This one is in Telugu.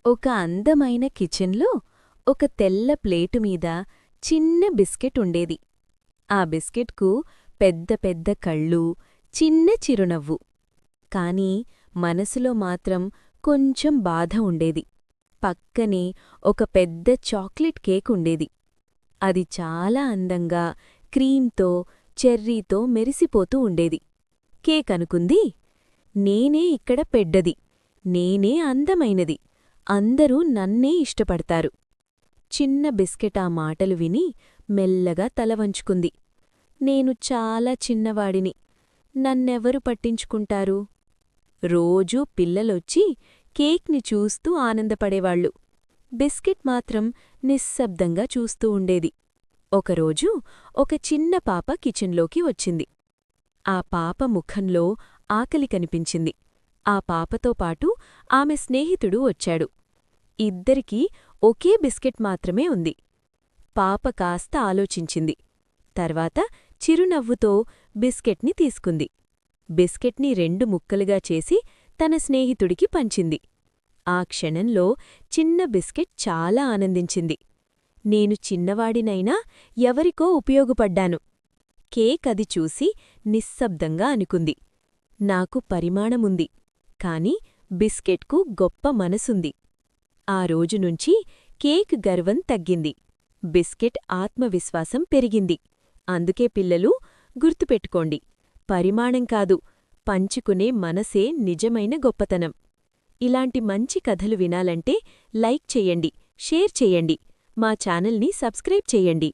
ఒక అందమైన కిచెన్లో ఒక తెల్ల ప్లేటు మీద చిన్న బిస్కెట్ ఉండేది. ఆ బిస్కెట్కు పెద్ద పెద్ద కళ్ళు, చిన్న చిరునవ్వు. కాని మనసులో మాత్రం కొంచెం బాధ ఉండేది. పక్కనే ఒక పెద్ద చాక్లెట్ కేక్ ఉండేది. అది చాలా అందంగా క్రీంతో, చెర్రీతో మెరిసిపోతూ ఉండేది. కేక్ అనుకుంది, నేనే ఇక్కడ పెద్దది, నేనే అందమైనది, అందరూ నన్నే ఇష్టపడతారు. చిన్న బిస్కెట్ ఆ మాటలు విని మెల్లగా తలవంచుకుంది. నేను చాలా చిన్నవాడిని, నన్నెవరు పట్టించుకుంటారు? రోజూ పిల్లలొచ్చి కేక్ని చూస్తూ ఆనందపడేవాళ్లు. బిస్కెట్ మాత్రం నిశ్శబ్దంగా చూస్తూ ఉండేది. ఒకరోజు ఒక చిన్న పాప కిచెన్లోకి వచ్చింది. ఆ పాప ముఖంలో ఆకలి కనిపించింది. ఆ పాపతో పాటు ఆమె స్నేహితుడు వచ్చాడు. ఇద్దరికీ ఒకే బిస్కెట్ మాత్రమే ఉంది. పాప కాస్త ఆలోచించింది. తర్వాత చిరునవ్వుతో బిస్కెట్ని తీసుకుంది. బిస్కెట్ని 2 ముక్కలుగా చేసి తన స్నేహితుడికి పంచింది. ఆ క్షణంలో చిన్న బిస్కెట్ చాలా ఆనందించింది. నేను చిన్నవాడినైనా ఎవరికో ఉపయోగపడ్డాను. కేక్ అది చూసి నిశ్శబ్దంగా అనుకుంది. నాకు పరిమాణముంది, కాని బిస్కెట్కు గొప్ప మనసుంది. ఆ రోజునుంచి కేక్ గర్వం తగ్గింది. బిస్కెట్ ఆత్మవిశ్వాసం పెరిగింది. అందుకే పిల్లలు, గుర్తుపెట్టుకోండి, పరిమాణం కాదు, పంచుకునే మనసే నిజమైన గొప్పతనం. ఇలాంటి మంచి కథలు వినాలంటే లైక్ చెయ్యండి, షేర్ చెయ్యండి, మా ఛానల్ని సబ్స్క్రైబ్ చెయ్యండి.